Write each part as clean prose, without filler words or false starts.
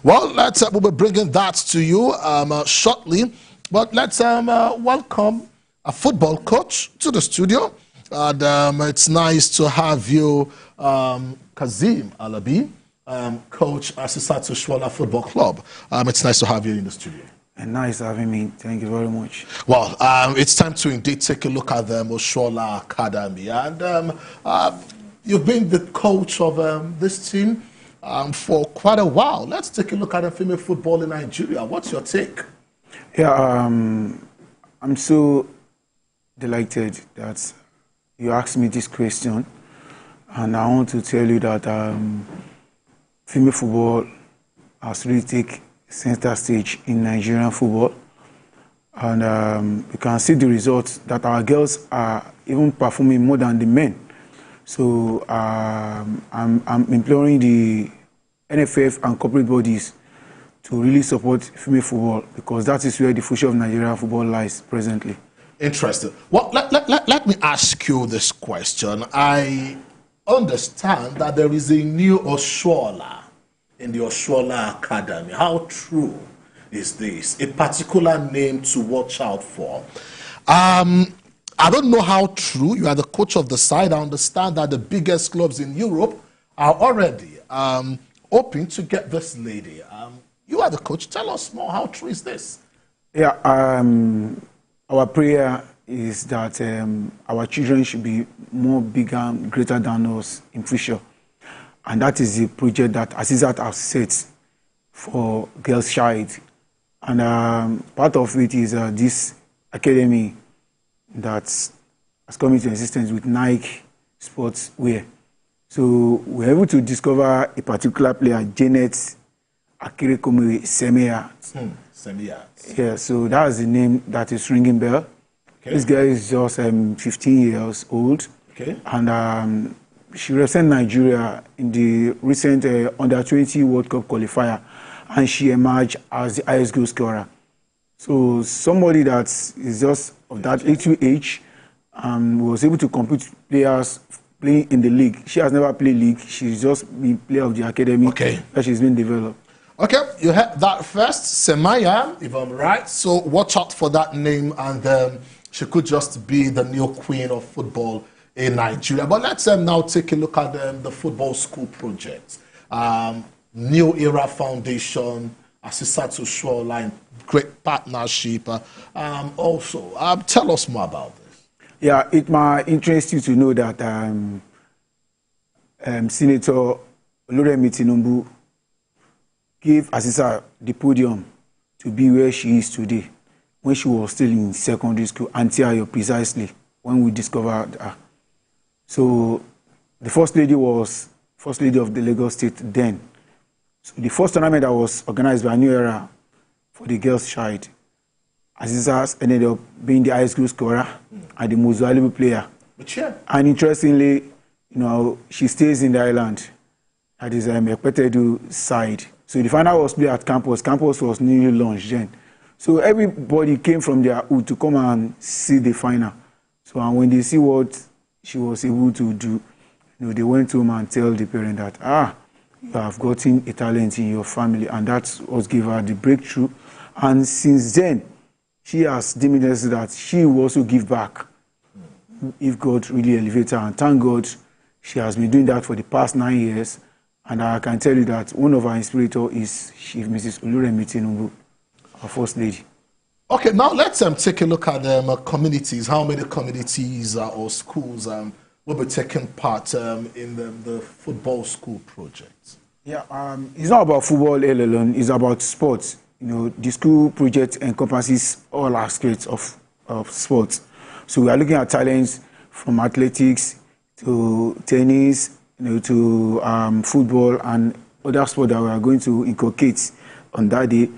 Well, we'll be bringing that to you shortly. But let's welcome a football coach to the studio. And it's nice to have you, Kazim Alabi, coach Asisat Oshoala Football Club. It's nice to have you in the studio. And nice having me. Thank you very much. Well, it's time to indeed take a look at the Oshoala Academy. And you've been the coach of this team for quite a while. Let's take a look at the female football in Nigeria. What's your take? Yeah, I'm so delighted that you asked me this question. And I want to tell you that female football has really taken center stage in Nigerian football. And you can see the results that our girls are even performing more than the men. So I'm imploring the NFF and corporate bodies to really support female football, because that is where the future of Nigerian football lies presently. Interesting. Well, let me ask you this question. I understand that there is a new Oshoala in the Oshoala Academy. How true is this? A particular name to watch out for. I don't know how true. You are the coach of the side. I understand that the biggest clubs in Europe are already hoping to get this lady. You are the coach. Tell us more. How true is this? Yeah, our prayer is that our children should be more bigger, greater than us in future. And that is the project that Asisat has set for Girls Child. And part of it is this academy that has come into existence with Nike sportswear. So we're able to discover a particular player, Janet Akirekomere Semea. Semea. Yeah, so that's the name that is ringing bell. Okay. This girl is just 15 years old. Okay. And she represented Nigeria in the recent Under-20 World Cup qualifier, and she emerged as the highest goal scorer. So somebody that is just of that age was able to compete with players playing in the league. She has never played league. She's just been player of the academy that she's been developed. Okay, you heard that first, Semaya, if I'm right. So watch out for that name, and she could just be the new queen of football in Nigeria. But let's now take a look at the football school project. New Era Foundation, Asisat Oshoala, great partnership. Also, tell us more about this. Yeah, it might interest you to know that Senator Oluremi Tinubu gave Asisat the podium to be where she is today, when she was still in secondary school, Antioch precisely, when we discovered her. So the first lady was first lady of the Lagos State then. So the first tournament that was organized by New Era for the girls' child, Asisat ended up being the highest goal scorer and the most valuable player. But yeah. And interestingly, she stays in the island. That is Ekpetedu side. So the final was played at campus. Campus was newly launched then. So everybody came from their hood to come and see the final. So and when they see what she was able to do, they went home and tell the parent that, you have gotten a talent in your family, and that's what gave her the breakthrough. And since then, she has demonstrated that she will also give back if God really elevates her. And thank God she has been doing that for the past 9 years. And I can tell you that one of our inspirators is Chief Mrs. Oluremi Tinubu, our first lady. Okay, now let's take a look at communities. How many communities or schools will be taking part in the football school project? Yeah, it's not about football alone. It's about sports. The school project encompasses all aspects of sports. So we are looking at talents from athletics to tennis, to football and other sports that we are going to inculcate on that day.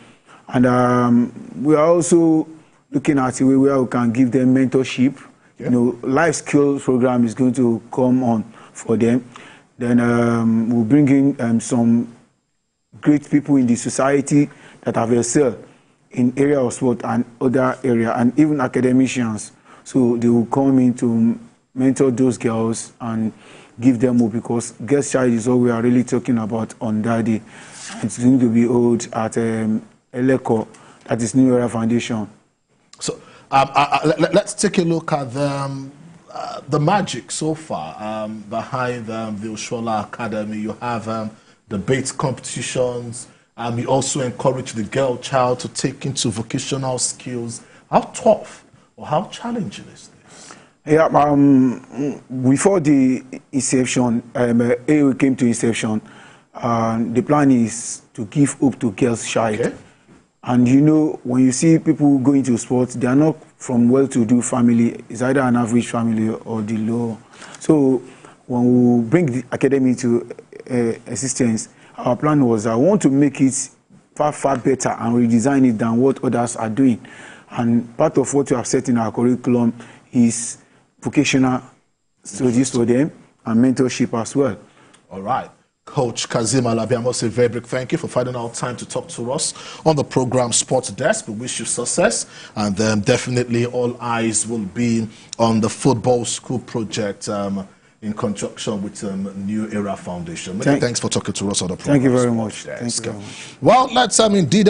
And we are also looking at a way where we can give them mentorship. Yeah. Life skills program is going to come on for them. Then we'll bring in some great people in the society that have excelled in area of sport and other area, and even academicians. So they will come in to mentor those girls and give them hope, because girls' child is what we are really talking about on that day. It's going to be held at Eleko, that is New Era Foundation. So let's take a look at the magic so far behind the Oshoala Academy. You have debate competitions. You also encourage the girl child to take into vocational skills. How tough or how challenging is this? Yeah, before the inception, AO came to inception, the plan is to give hope to girls' child. Okay. And you know, when you see people going to sports, they are not from well-to-do family. It's either an average family or the low. So when we bring the academy to existence, our plan was I want to make it far, far better and redesign it than what others are doing. And part of what we have set in our curriculum is vocational studies for them and mentorship as well. All right. Coach Kazim Alabi, I must say very big thank you for finding out time to talk to us on the program Sports Desk. We wish you success, and definitely all eyes will be on the football school project in conjunction with New Era Foundation. Many thanks for talking to us on the program. Thank you very much. Thank you very much. Well, let's indeed